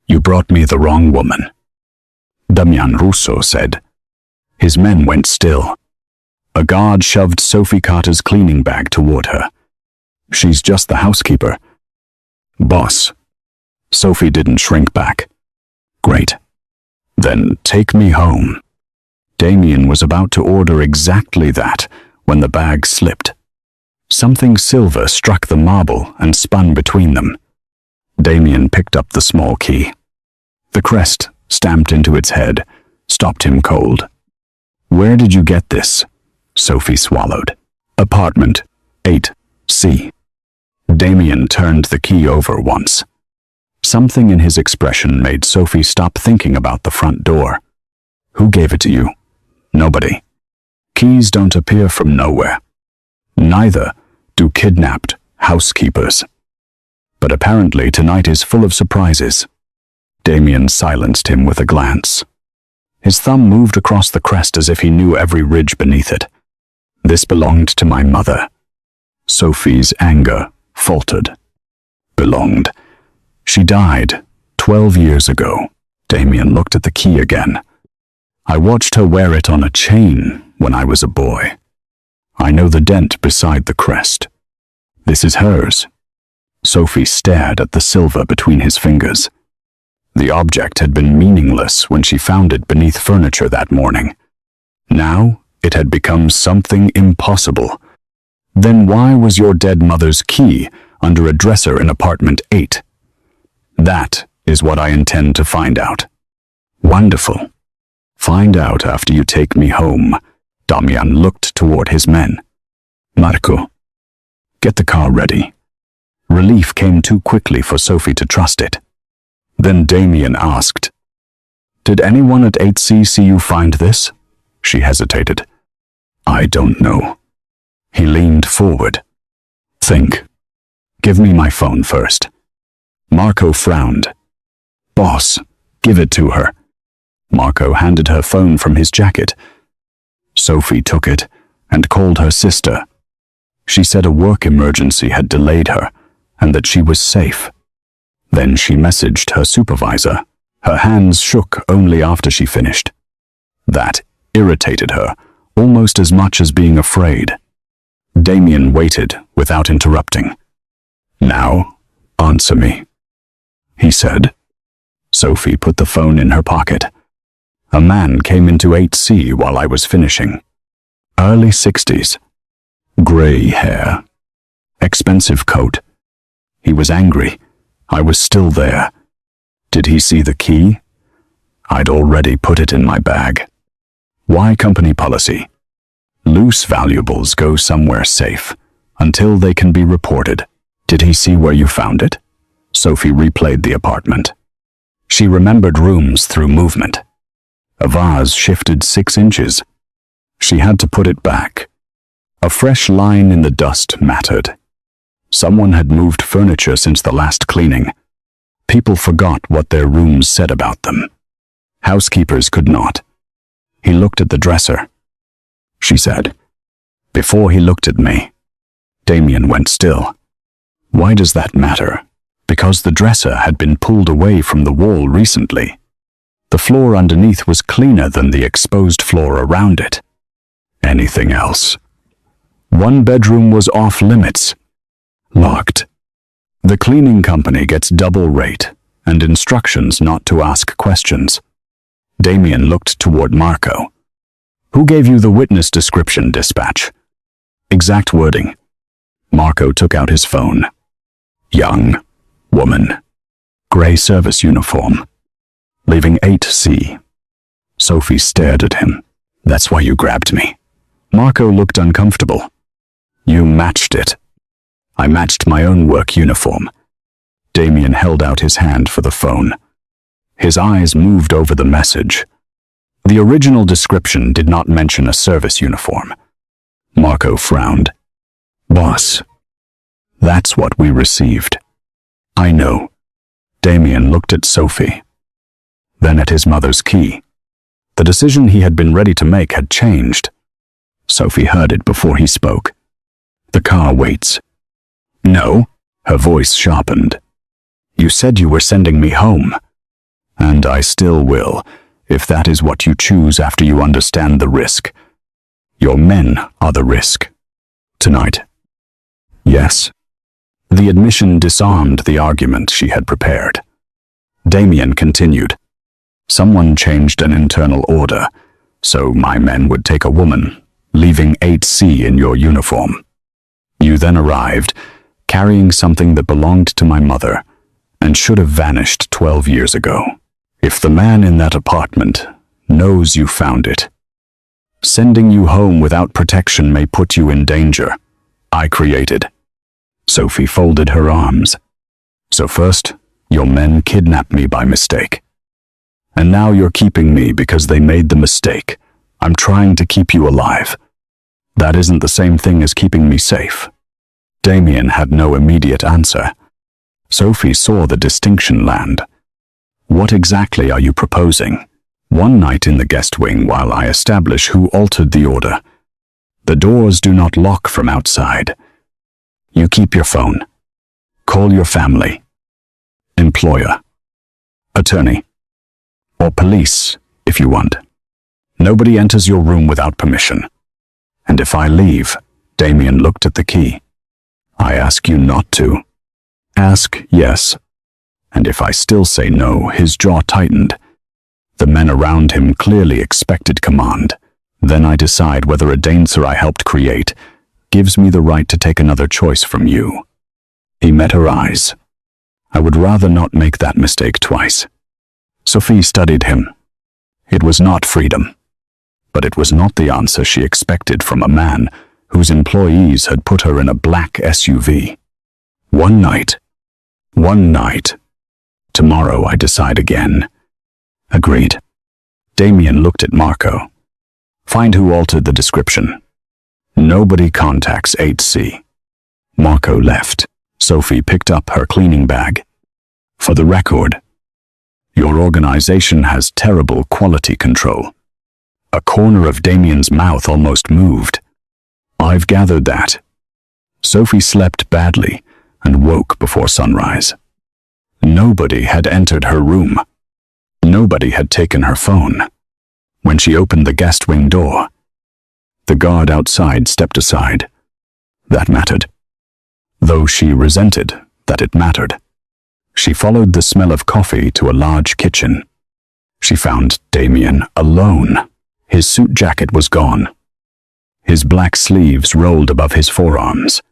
You brought me the wrong woman, Damian Russo said. His men went still. A guard shoved Sophie Carter's cleaning bag toward her. She's just the housekeeper. Boss. Sophie didn't shrink back. Great. Then take me home. Damian was about to order exactly that when the bag slipped. Something silver struck the marble and spun between them. Damian picked up the small key. The crest, stamped into its head, stopped him cold. Where did you get this? Sophie swallowed. Apartment 8C. Damian turned the key over once. Something in his expression made Sophie stop thinking about the front door. Who gave it to you? Nobody. Keys don't appear from nowhere. Neither do kidnapped housekeepers. But apparently tonight is full of surprises. Damian silenced him with a glance. His thumb moved across the crest as if he knew every ridge beneath it. This belonged to my mother. Sophie's anger faltered. Belonged. She died 12 years ago. Damian looked at the key again. I watched her wear it on a chain when I was a boy. I know the dent beside the crest. This is hers. Sophie stared at the silver between his fingers. The object had been meaningless when she found it beneath furniture that morning. Now it had become something impossible. Then why was your dead mother's key under a dresser in apartment 8? That is what I intend to find out. Wonderful. Find out after you take me home. Damian looked toward his men. Marco, get the car ready. Relief came too quickly for Sophie to trust it. Then Damian asked, Did anyone at 8C see you find this? She hesitated. I don't know. He leaned forward. Think. Give me my phone first. Marco frowned. Boss, give it to her. Marco handed her phone from his jacket. Sophie took it and called her sister. She said a work emergency had delayed her and that she was safe. Then she messaged her supervisor. Her hands shook only after she finished. That irritated her almost as much as being afraid. Damian waited without interrupting. Now, answer me, he said. Sophie put the phone in her pocket. A man came into 8C while I was finishing. Early 60s. Gray hair. Expensive coat. He was angry. I was still there. Did he see the key? I'd already put it in my bag. Why company policy? Loose valuables go somewhere safe until they can be reported. Did he see where you found it? Sophie replayed the apartment. She remembered rooms through movement. A vase shifted 6 inches. She had to put it back. A fresh line in the dust mattered. Someone had moved furniture since the last cleaning. People forgot what their rooms said about them. Housekeepers could not. He looked at the dresser. She said. Before he looked at me. Damian went still. Why does that matter? Because the dresser had been pulled away from the wall recently. The floor underneath was cleaner than the exposed floor around it. Anything else? One bedroom was off limits. Locked. The cleaning company gets double rate and instructions not to ask questions. Damian looked toward Marco. Who gave you the witness description dispatch? Exact wording. Marco took out his phone. Young. Woman. Gray service uniform. Leaving 8C. Sophie stared at him. That's why you grabbed me. Marco looked uncomfortable. You matched it. I matched my own work uniform. Damian held out his hand for the phone. His eyes moved over the message. The original description did not mention a service uniform. Marco frowned. Boss, that's what we received. I know. Damian looked at Sophie. Then at his mother's key. The decision he had been ready to make had changed. Sophie heard it before he spoke. The car waits. No, her voice sharpened. You said you were sending me home. And I still will, if that is what you choose after you understand the risk. Your men are the risk. Tonight. Yes. The admission disarmed the argument she had prepared. Damian continued. Someone changed an internal order, so my men would take a woman, leaving 8C in your uniform. You then arrived, carrying something that belonged to my mother, and should have vanished 12 years ago. If the man in that apartment knows you found it, sending you home without protection may put you in danger. I created. Sophie folded her arms. So first, your men kidnapped me by mistake. And now you're keeping me because they made the mistake. I'm trying to keep you alive. That isn't the same thing as keeping me safe. Damian had no immediate answer. Sophie saw the distinction land. What exactly are you proposing? One night in the guest wing while I establish who altered the order. The doors do not lock from outside. You keep your phone. Call your family. Employer. Attorney. Or police, if you want. Nobody enters your room without permission. And if I leave, Damian looked at the key. I ask you not to. Ask yes. And if I still say no, his jaw tightened. The men around him clearly expected command. Then I decide whether a dancer I helped create gives me the right to take another choice from you. He met her eyes. I would rather not make that mistake twice. Sophie studied him. It was not freedom. But it was not the answer she expected from a man whose employees had put her in a black SUV. One night. Tomorrow I decide again. Agreed. Damian looked at Marco. Find who altered the description. Nobody contacts 8C. Marco left. Sophie picked up her cleaning bag. For the record, your organization has terrible quality control. A corner of Damian's mouth almost moved. I've gathered that. Sophie slept badly and woke before sunrise. Nobody had entered her room. Nobody had taken her phone. When she opened the guest wing door, the guard outside stepped aside. That mattered. Though she resented that it mattered. She followed the smell of coffee to a large kitchen. She found Damian alone. His suit jacket was gone. His black sleeves rolled above his forearms.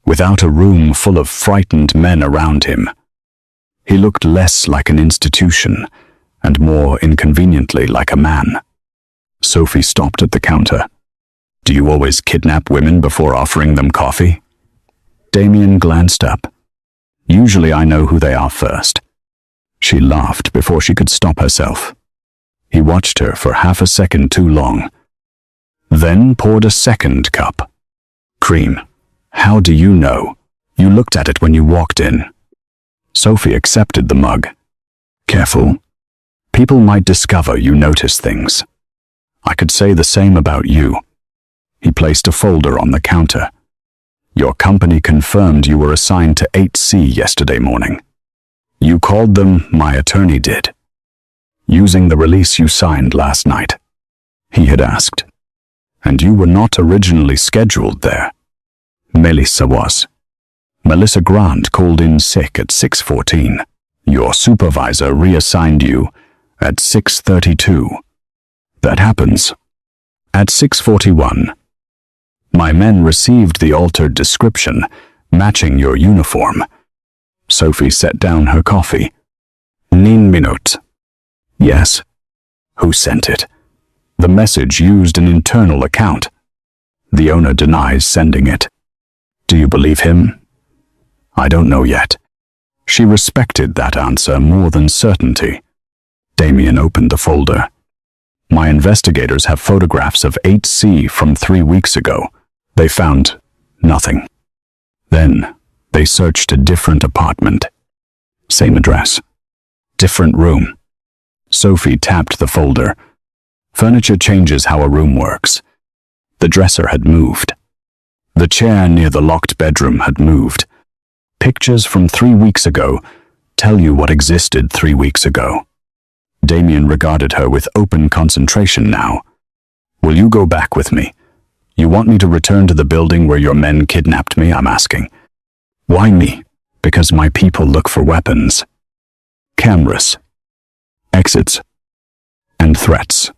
Without a room full of frightened men around him, he looked less like an institution and more inconveniently like a man. Sophie stopped at the counter. Do you always kidnap women before offering them coffee? Damian glanced up. Usually I know who they are first. She laughed before she could stop herself. He watched her for half a second too long, then poured a second cup. Cream. How do you know? You looked at it when you walked in. Sophie accepted the mug. Careful. People might discover you notice things. I could say the same about you. He placed a folder on the counter. Your company confirmed you were assigned to 8C yesterday morning. You called them, my attorney did. Using the release you signed last night. He had asked. And you were not originally scheduled there. Melissa was. Melissa Grant called in sick at 6:14. Your supervisor reassigned you at 6:32. That happens. At 6:41. My men received the altered description, matching your uniform. Sophie set down her coffee. 9 minutes. Yes. Who sent it? The message used an internal account. The owner denies sending it. Do you believe him? I don't know yet. She respected that answer more than certainty. Damian opened the folder. My investigators have photographs of 8C from 3 weeks ago. They found nothing. Then they searched a different apartment. Same address. Different room. Sophie tapped the folder. Furniture changes how a room works. The dresser had moved. The chair near the locked bedroom had moved. Pictures from 3 weeks ago tell you what existed 3 weeks ago. Damian regarded her with open concentration now. Will you go back with me? You want me to return to the building where your men kidnapped me, I'm asking. Why me? Because my people look for weapons, cameras, exits, and threats.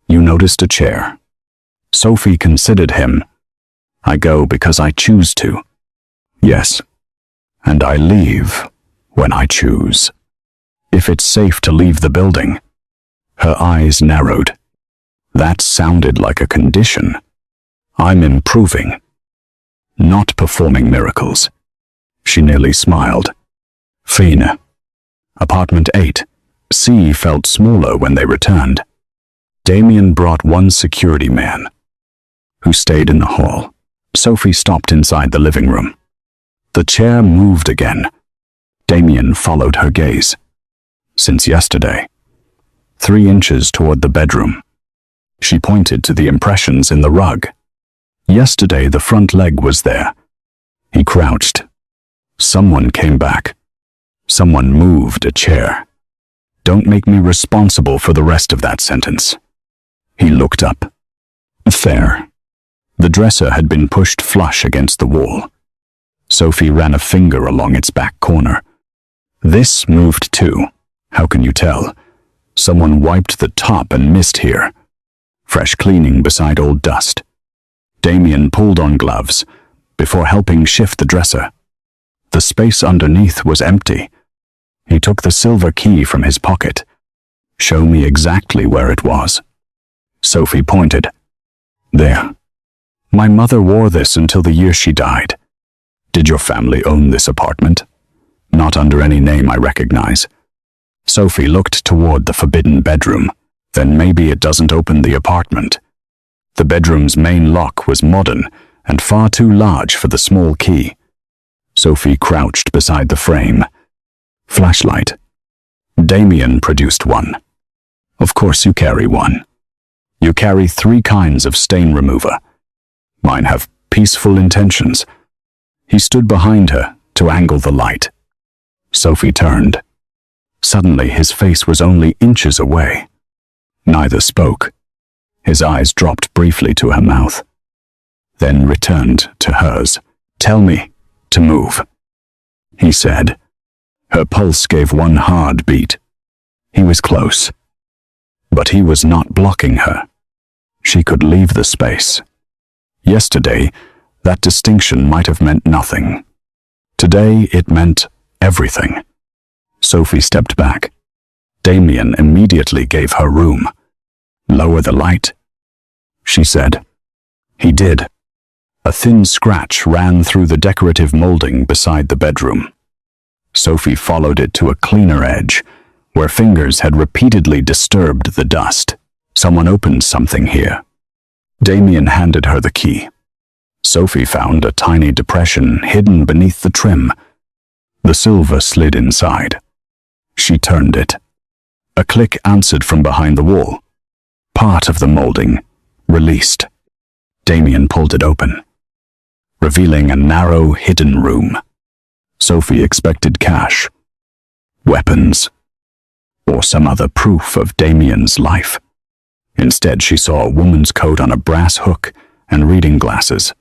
You noticed a chair. Sophie considered him. I go because I choose to. Yes, and I leave when I choose. If it's safe to leave the building. Her eyes narrowed. That sounded like a condition. I'm improving, not performing miracles. She nearly smiled. Fina. Apartment 8. C felt smaller when they returned. Damian brought one security man, who stayed in the hall. Sophie stopped inside the living room. The chair moved again. Damian followed her gaze. Since yesterday. 3 inches toward the bedroom. She pointed to the impressions in the rug. Yesterday the front leg was there. He crouched. Someone came back. Someone moved a chair. Don't make me responsible for the rest of that sentence. He looked up. Fair. The dresser had been pushed flush against the wall. Sophie ran a finger along its back corner. This moved too. How can you tell? Someone wiped the top and missed here. Fresh cleaning beside old dust. Damian pulled on gloves before helping shift the dresser. The space underneath was empty. He took the silver key from his pocket. Show me exactly where it was. Sophie pointed. There. My mother wore this until the year she died. Did your family own this apartment? Not under any name I recognize. Sophie looked toward the forbidden bedroom. Then maybe it doesn't open the apartment. The bedroom's main lock was modern and far too large for the small key. Sophie crouched beside the frame. Flashlight. Damian produced one. Of course you carry one. You carry 3 kinds of stain remover. Mine have peaceful intentions. He stood behind her to angle the light. Sophie turned. Suddenly his face was only inches away. Neither spoke. His eyes dropped briefly to her mouth, then returned to hers. Tell me to move, he said. Her pulse gave one hard beat. He was close, but he was not blocking her. She could leave the space. Yesterday, that distinction might have meant nothing. Today, it meant everything. Sophie stepped back. Damian immediately gave her room. Lower the light, she said. He did. A thin scratch ran through the decorative molding beside the bedroom. Sophie followed it to a cleaner edge, where fingers had repeatedly disturbed the dust. Someone opened something here. Damian handed her the key. Sophie found a tiny depression hidden beneath the trim. The silver slid inside. She turned it. A click answered from behind the wall. Part of the molding released. Damian pulled it open, revealing a narrow, hidden room. Sophie expected cash, weapons, or some other proof of Damian's life. Instead, she saw a woman's coat on a brass hook and reading glasses.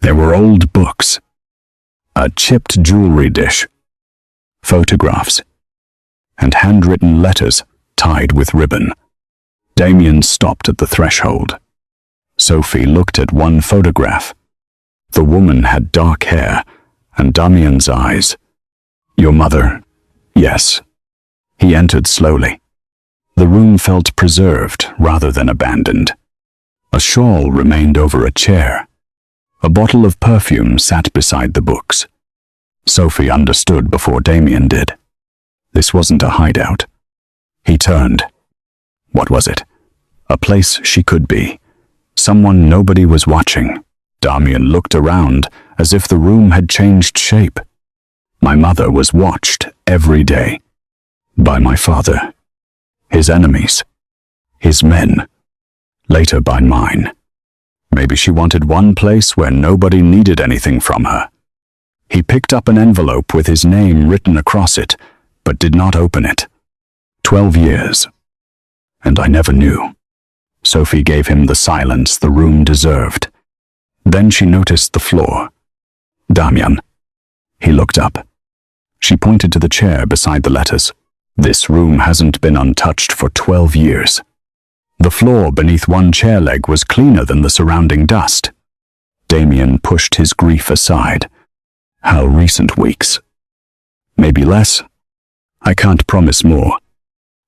There were old books, a chipped jewelry dish, photographs, and handwritten letters tied with ribbon. Damian stopped at the threshold. Sophie looked at one photograph. The woman had dark hair and Damian's eyes. Your mother? Yes. He entered slowly. The room felt preserved rather than abandoned. A shawl remained over a chair. A bottle of perfume sat beside the books. Sophie understood before Damian did. This wasn't a hideout. He turned. What was it? A place she could be. Someone nobody was watching. Damian looked around as if the room had changed shape. My mother was watched every day. By my father. His enemies. His men. Later by mine. Maybe she wanted one place where nobody needed anything from her. He picked up an envelope with his name written across it, but did not open it. 12 years. And I never knew. Sophie gave him the silence the room deserved. Then she noticed the floor. Damian. He looked up. She pointed to the chair beside the letters. This room hasn't been untouched for 12 years. The floor beneath one chair leg was cleaner than the surrounding dust. Damian pushed his grief aside. How recent weeks? Maybe less? I can't promise more.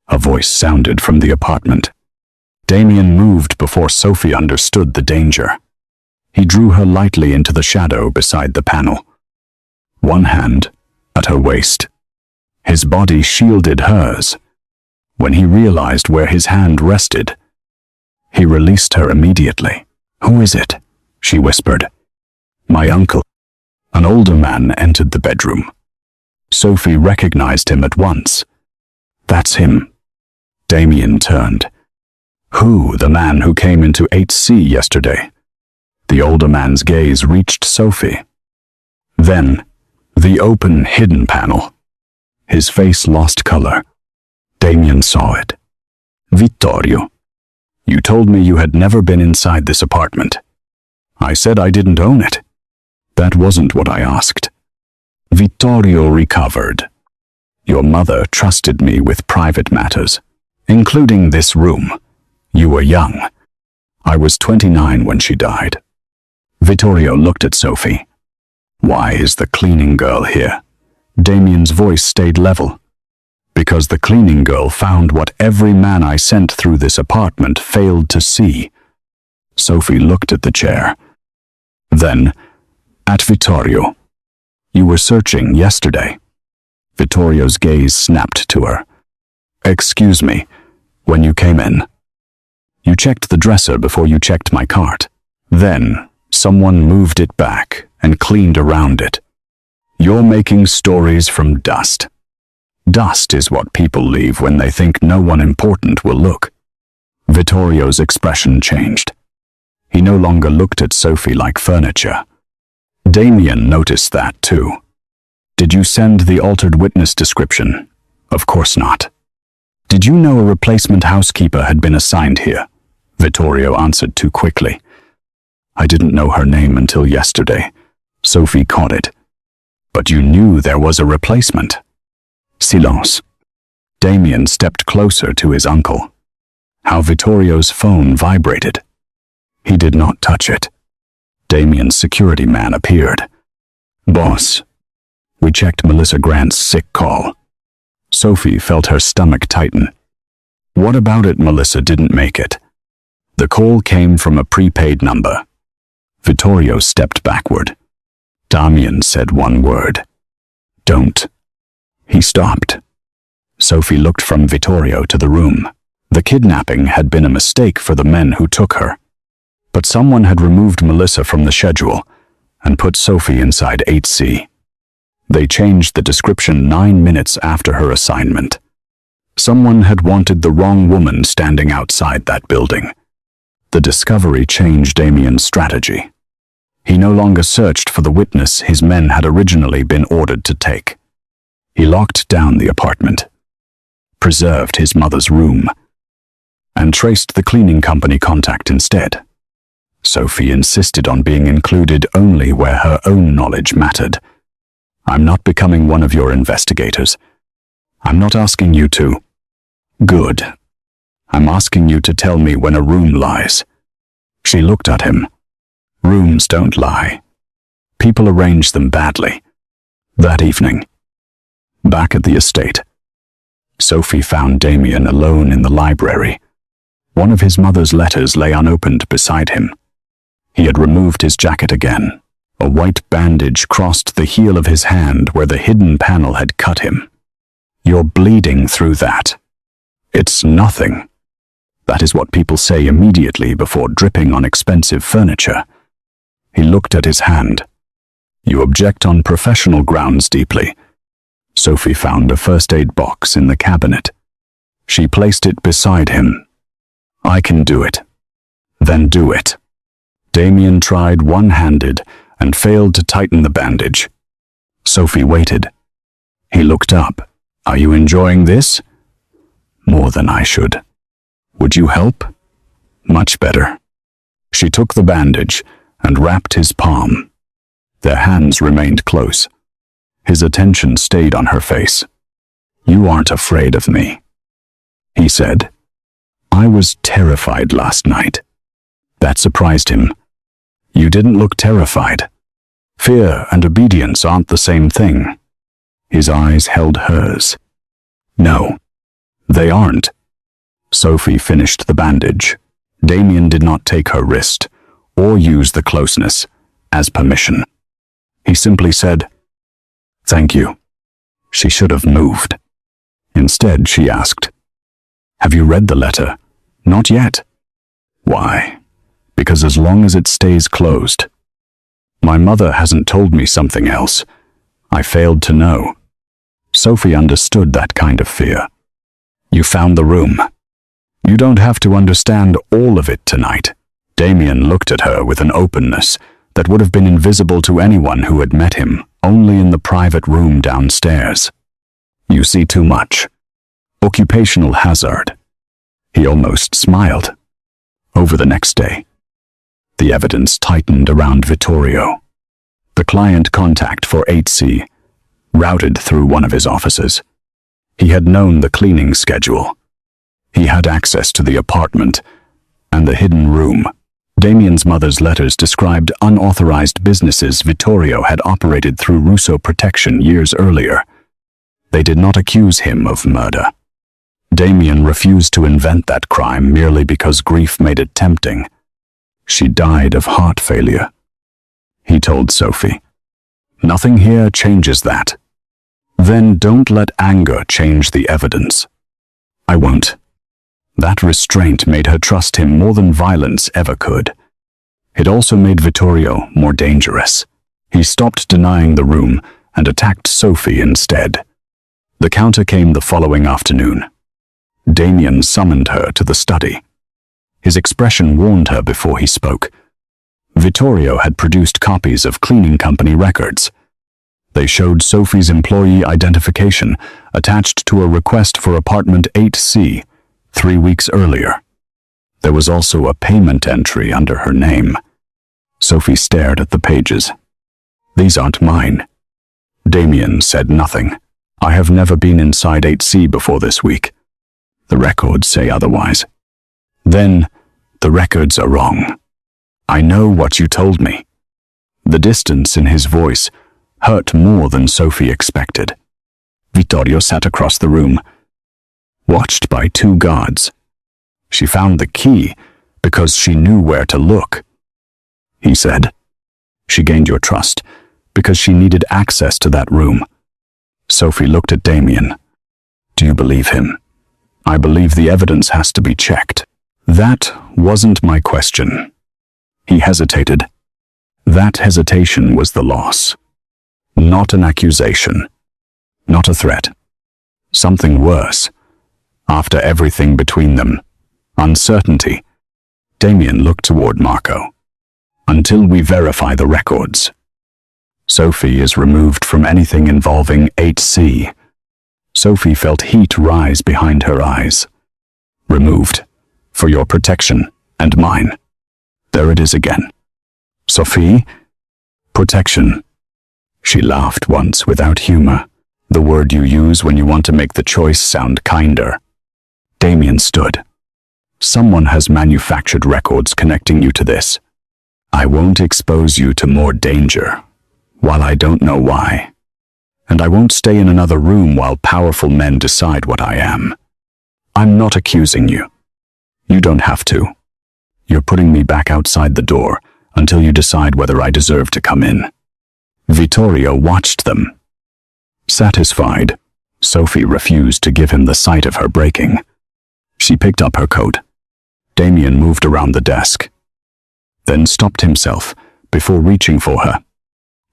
A voice sounded from the apartment. Damian moved before Sophie understood the danger. He drew her lightly into the shadow beside the panel. One hand at her waist. His body shielded hers. When he realized where his hand rested, he released her immediately. "Who is it?" she whispered. "My uncle." An older man entered the bedroom. Sophie recognized him at once. "That's him." Damian turned. "Who, the man who came into 8C yesterday?" The older man's gaze reached Sophie. Then, the open, hidden panel. His face lost color. Damian saw it. "Vittorio, you told me you had never been inside this apartment. I said I didn't own it. That wasn't what I asked." Vittorio recovered. "Your mother trusted me with private matters, including this room. You were young. I was 29 when she died." Vittorio looked at Sophie. "Why is the cleaning girl here?" Damian's voice stayed level. "Because the cleaning girl found what every man I sent through this apartment failed to see." Sophie looked at the chair. Then, at Vittorio. "You were searching yesterday." Vittorio's gaze snapped to her. "Excuse me, when you came in. You checked the dresser before you checked my cart. Then, someone moved it back and cleaned around it. You're making stories from dust. Dust is what people leave when they think no one important will look." Vittorio's expression changed. He no longer looked at Sophie like furniture. Damian noticed that too. "Did you send the altered witness description?" "Of course not." "Did you know a replacement housekeeper had been assigned here?" Vittorio answered too quickly. "I didn't know her name until yesterday." Sophie caught it. "But you knew there was a replacement." Silence. Damian stepped closer to his uncle. How Vittorio's phone vibrated. He did not touch it. Damian's security man appeared. "Boss, we checked Melissa Grant's sick call." Sophie felt her stomach tighten. "What about it? Melissa didn't make it." "The call came from a prepaid number." Vittorio stepped backward. Damian said one word. "Don't." He stopped. Sophie looked from Vittorio to the room. The kidnapping had been a mistake for the men who took her. But someone had removed Melissa from the schedule and put Sophie inside 8C. They changed the description 9 minutes after her assignment. Someone had wanted the wrong woman standing outside that building. The discovery changed Damian's strategy. He no longer searched for the witness his men had originally been ordered to take. He locked down the apartment, preserved his mother's room, and traced the cleaning company contact instead. Sophie insisted on being included only where her own knowledge mattered. "I'm not becoming one of your investigators. I'm not asking you to." "Good. I'm asking you to tell me when a room lies." She looked at him. "Rooms don't lie. People arrange them badly." That evening, back at the estate, Sophie found Damian alone in the library. One of his mother's letters lay unopened beside him. He had removed his jacket again. A white bandage crossed the heel of his hand where the hidden panel had cut him. "You're bleeding through that." "It's nothing." That is what people say immediately before dripping on expensive furniture. He looked at his hand. "You object on professional grounds deeply." Sophie found a first aid box in the cabinet. She placed it beside him. "I can do it." "Then do it." Damian tried one-handed and failed to tighten the bandage. Sophie waited. He looked up. "Are you enjoying this?" more than I should. Would you help? Much better. She took the bandage and wrapped his palm. Their hands remained close. His attention stayed on her face. You aren't afraid of me, he said. I was terrified last night. That surprised him. You didn't look terrified. Fear and obedience aren't the same thing. His eyes held hers. No, they aren't. Sophie finished the bandage. Damian did not take her wrist or use the closeness as permission. He simply said, "Thank you." She should have moved. Instead, she asked, "Have you read the letter?" "Not yet." "Why?" "Because as long as it stays closed. My mother hasn't told me something else. I failed to know." Sophie understood that kind of fear. "You found the room. You don't have to understand all of it tonight." Damian looked at her with an openness that would have been invisible to anyone who had met him only in the private room downstairs. "You see too much. Occupational hazard." He almost smiled. Over the next day, the evidence tightened around Vittorio. The client contact for 8C routed through one of his offices. He had known the cleaning schedule. He had access to the apartment and the hidden room. Damian's mother's letters described unauthorized businesses Vittorio had operated through Russo protection years earlier. They did not accuse him of murder. Damian refused to invent that crime merely because grief made it tempting. She died of heart failure. He told Sophie, "Nothing here changes that." "Then don't let anger change the evidence." "I won't." That restraint made her trust him more than violence ever could. It also made Vittorio more dangerous. He stopped denying the room and attacked Sophie instead. The counter came the following afternoon. Damian summoned her to the study. His expression warned her before he spoke. Vittorio had produced copies of cleaning company records. They showed Sophie's employee identification attached to a request for apartment 8C 3 weeks earlier. There was also a payment entry under her name. Sophie stared at the pages. "These aren't mine." Damian said nothing. "I have never been inside 8C before this week. The records say otherwise." "Then, the records are wrong. I know what you told me." The distance in his voice hurt more than Sophie expected. Vittorio sat across the room, watched by 2 guards. She found the key because she knew where to look. He said, "She gained your trust because she needed access to that room." Sophie looked at Damian. "Do you believe him?" "I believe the evidence has to be checked." "That wasn't my question." He hesitated. That hesitation was the loss. Not an accusation. Not a threat. Something worse. After everything between them, uncertainty. Damian looked toward Marco. "Until we verify the records." Sophie is removed from anything involving 8C. Sophie felt heat rise behind her eyes. "Removed. For your protection and mine." There it is again. "Sophie? Protection." She laughed once without humor, the word you use when you want to make the choice sound kinder. Damian stood. "Someone has manufactured records connecting you to this. I won't expose you to more danger, while I don't know why. And I won't stay in another room while powerful men decide what I am. I'm not accusing you. You don't have to. You're putting me back outside the door until you decide whether I deserve to come in." Vittorio watched them. Satisfied, Sophie refused to give him the sight of her breaking. She picked up her coat. Damian moved around the desk, then stopped himself before reaching for her.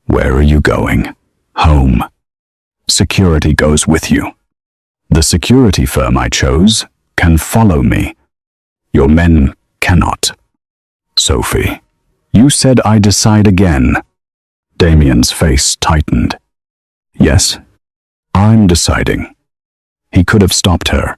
"Where are you going?" "Home." "Security goes with you." "The security firm I chose can follow me. Your men cannot." "Sophie, you said I decide again." Damian's face tightened. "Yes, I'm deciding." He could have stopped her.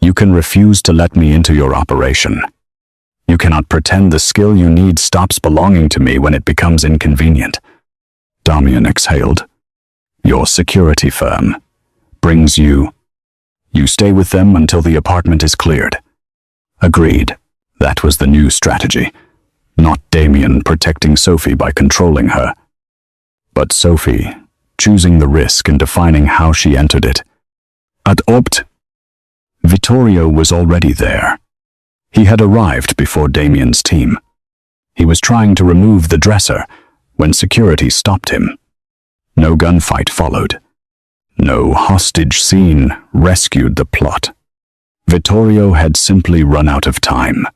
You can refuse to let me into your operation. You cannot pretend the skill you need stops belonging to me when it becomes inconvenient. Damian exhaled. Your security firm brings you. You stay with them until the apartment is cleared. Agreed. That was the new strategy. Not Damian protecting Sophie by controlling her, but Sophie choosing the risk and defining how she entered it. Ad opt. Vittorio was already there. He had arrived before Damian's team. He was trying to remove the dresser when security stopped him. No gunfight followed. No hostage scene rescued the plot. Vittorio had simply run out of time.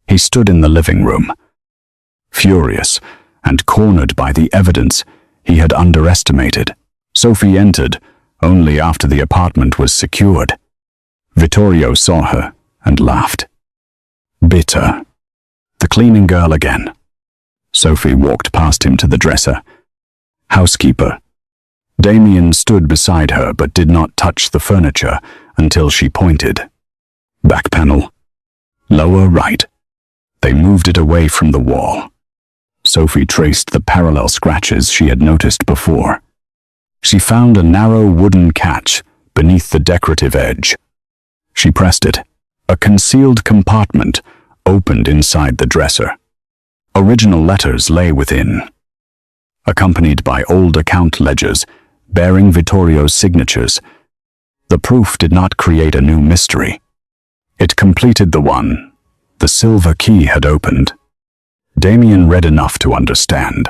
He stood in the living room, furious and cornered by the evidence he had underestimated. Sophie entered only after the apartment was secured. Vittorio saw her and laughed. Bitter. The cleaning girl again. Sophie walked past him to the dresser. Housekeeper. Damian stood beside her but did not touch the furniture until she pointed. Back panel. Lower right. They moved it away from the wall. Sophie traced the parallel scratches she had noticed before. She found a narrow wooden catch beneath the decorative edge. She pressed it. A concealed compartment opened inside the dresser. Original letters lay within, accompanied by old account ledgers bearing Vittorio's signatures. The proof did not create a new mystery. It completed the one the silver key had opened. Damian read enough to understand.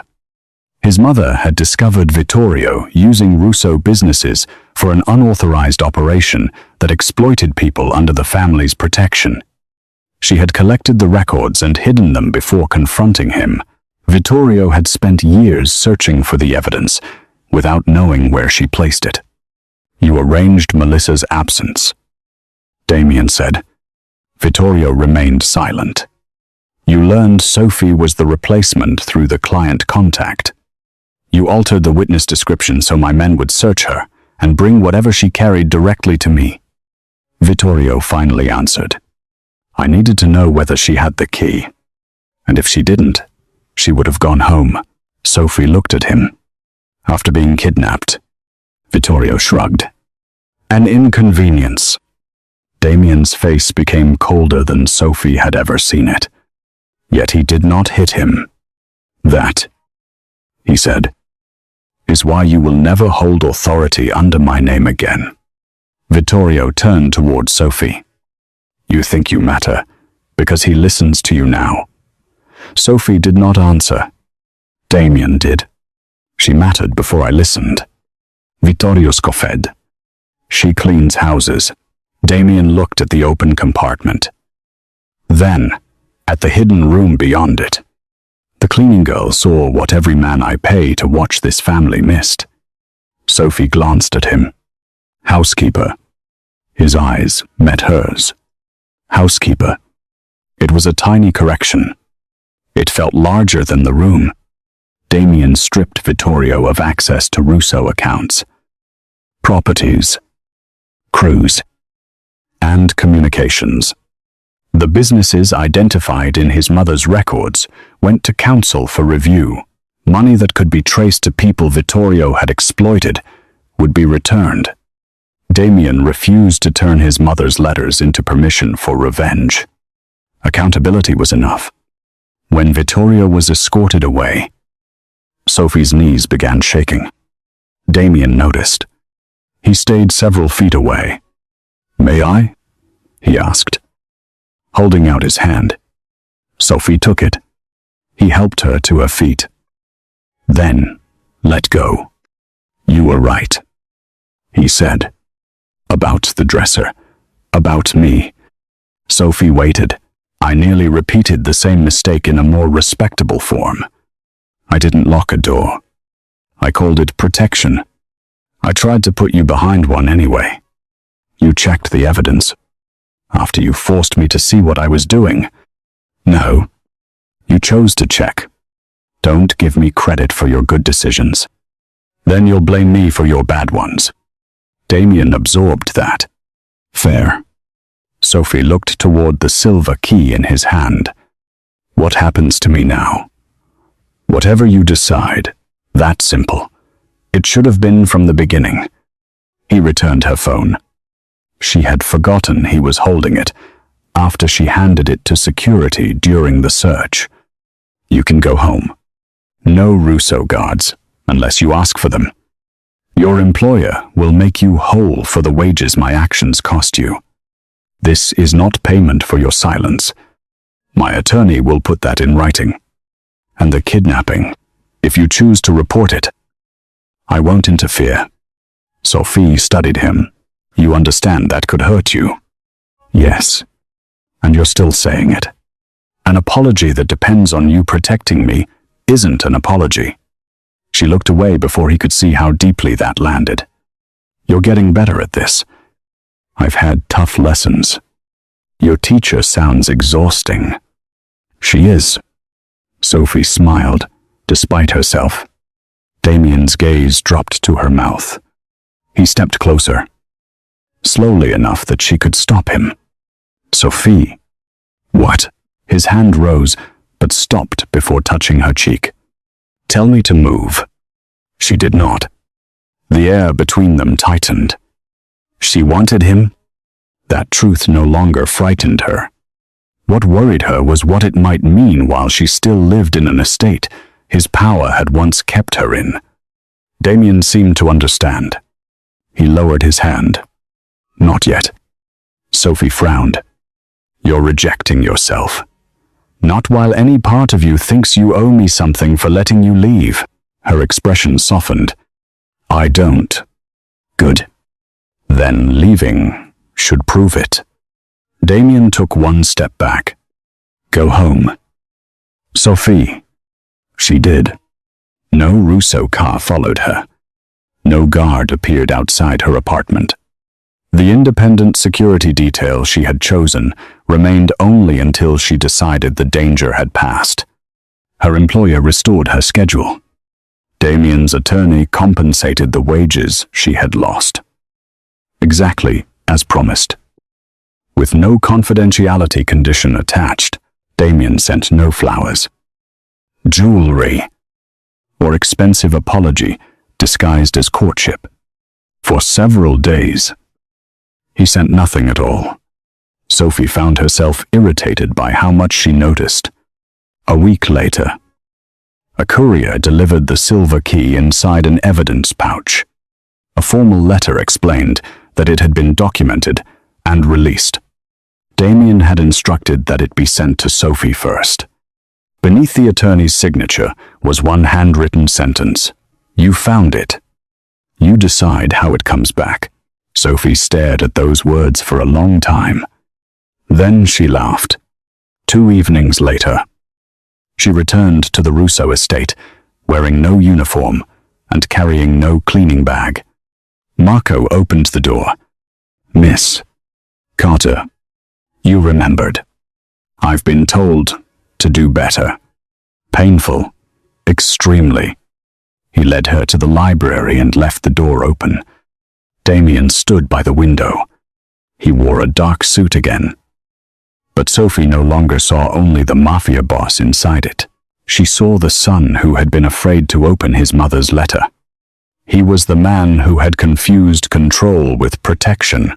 His mother had discovered Vittorio using Russo businesses for an unauthorized operation that exploited people under the family's protection. She had collected the records and hidden them before confronting him. Vittorio had spent years searching for the evidence without knowing where she placed it. You arranged Melissa's absence, Damian said. Vittorio remained silent. You learned Sophie was the replacement through the client contact. You altered the witness description so my men would search her and bring whatever she carried directly to me. Vittorio finally answered. I needed to know whether she had the key. And if she didn't, she would have gone home. Sophie looked at him. After being kidnapped, Vittorio shrugged. An inconvenience. Damian's face became colder than Sophie had ever seen it. Yet he did not hit him. That, he said, is why you will never hold authority under my name again. Vittorio turned toward Sophie. You think you matter, because he listens to you now. Sophie did not answer. Damian did. She mattered before I listened. Vittorio scoffed. She cleans houses. Damian looked at the open compartment. Then, at the hidden room beyond it, the cleaning girl saw what every man I pay to watch this family missed. Sophie glanced at him. Housekeeper. His eyes met hers. Housekeeper. It was a tiny correction. It felt larger than the room. Damian stripped Vittorio of access to Russo accounts, properties, crews, and communications. The businesses identified in his mother's records went to council for review. Money that could be traced to people Vittorio had exploited would be returned. Damian refused to turn his mother's letters into permission for revenge. Accountability was enough. When Vittorio was escorted away, Sophie's knees began shaking. Damian noticed. He stayed several feet away. May I? He asked, holding out his hand. Sophie took it. He helped her to her feet. Then, let go. You were right, he said. About the dresser. About me. Sophie waited. I nearly repeated the same mistake in a more respectable form. I didn't lock a door. I called it protection. I tried to put you behind one anyway. You checked the evidence. After you forced me to see what I was doing. No. You chose to check. Don't give me credit for your good decisions. Then you'll blame me for your bad ones. Damian absorbed that. Fair. Sophie looked toward the silver key in his hand. What happens to me now? Whatever you decide, that simple. It should have been from the beginning. He returned her phone. She had forgotten he was holding it after she handed it to security during the search. You can go home. No Russo guards, unless you ask for them. Your employer will make you whole for the wages my actions cost you. This is not payment for your silence. My attorney will put that in writing. And the kidnapping, if you choose to report it, I won't interfere. Sophie studied him. You understand that could hurt you? Yes. And you're still saying it. An apology that depends on you protecting me isn't an apology. She looked away before he could see how deeply that landed. You're getting better at this. I've had tough lessons. Your teacher sounds exhausting. She is. Sophie smiled, despite herself. Damian's gaze dropped to her mouth. He stepped closer, slowly enough that she could stop him. Sophie. What? His hand rose, but stopped before touching her cheek. Tell me to move. She did not. The air between them tightened. She wanted him? That truth no longer frightened her. What worried her was what it might mean while she still lived in an estate his power had once kept her in. Damian seemed to understand. He lowered his hand. Not yet. Sophie frowned. You're rejecting yourself. Not while any part of you thinks you owe me something for letting you leave. Her expression softened. I don't. Good. Then leaving should prove it. Damian took one step back. Go home. Sophie. She did. No Russo car followed her. No guard appeared outside her apartment. The independent security detail she had chosen remained only until she decided the danger had passed. Her employer restored her schedule. Damian's attorney compensated the wages she had lost. Exactly as promised. With no confidentiality condition attached, Damian sent no flowers, jewelry, or expensive apology disguised as courtship. For several days, he sent nothing at all. Sophie found herself irritated by how much she noticed. A week later, a courier delivered the silver key inside an evidence pouch. A formal letter explained that it had been documented and released. Damian had instructed that it be sent to Sophie first. Beneath the attorney's signature was one handwritten sentence. You found it. You decide how it comes back. Sophie stared at those words for a long time. Then she laughed. 2 evenings later, she returned to the Russo estate, wearing no uniform and carrying no cleaning bag. Marco opened the door. Miss Carter, you remembered. I've been told to do better. Painful. Extremely. He led her to the library and left the door open. Damian stood by the window. He wore a dark suit again. But Sophie no longer saw only the Mafia boss inside it. She saw the son who had been afraid to open his mother's letter. He was the man who had confused control with protection.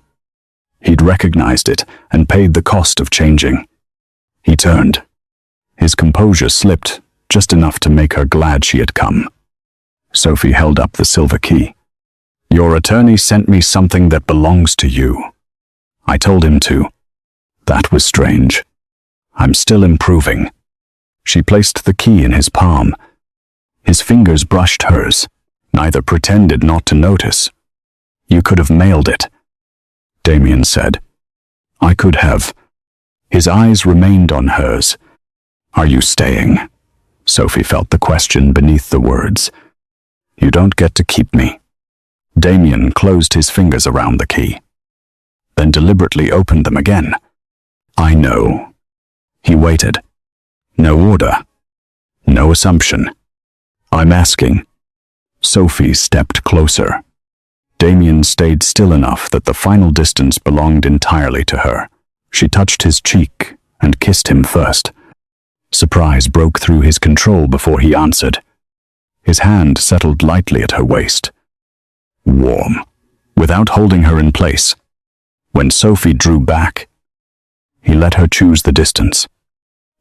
He'd recognized it and paid the cost of changing. He turned. His composure slipped just enough to make her glad she had come. Sophie held up the silver key. Your attorney sent me something that belongs to you. I told him to. That was strange. I'm still improving. She placed the key in his palm. His fingers brushed hers. Neither pretended not to notice. You could have mailed it, Damian said. I could have. His eyes remained on hers. Are you staying? Sophie felt the question beneath the words. You don't get to keep me. Damian closed his fingers around the key, then deliberately opened them again. I know. He waited. No order. No assumption. I'm asking. Sophie stepped closer. Damian stayed still enough that the final distance belonged entirely to her. She touched his cheek and kissed him first. Surprise broke through his control before he answered. His hand settled lightly at her waist. Warm, without holding her in place. When Sophie drew back, he let her choose the distance.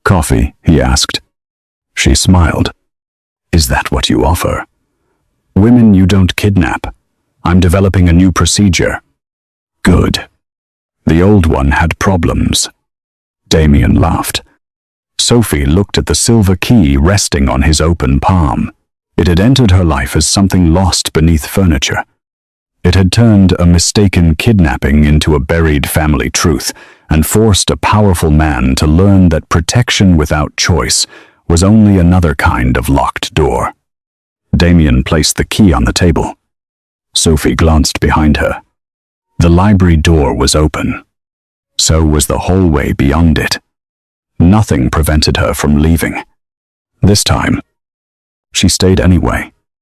Coffee, he asked. She smiled. Is that what you offer? Women you don't kidnap. I'm developing a new procedure. Good. The old one had problems. Damian laughed. Sophie looked at the silver key resting on his open palm. It had entered her life as something lost beneath furniture. It had turned a mistaken kidnapping into a buried family truth and forced a powerful man to learn that protection without choice was only another kind of locked door. Damian placed the key on the table. Sophie glanced behind her. The library door was open. So was the hallway beyond it. Nothing prevented her from leaving. This time, she stayed anyway.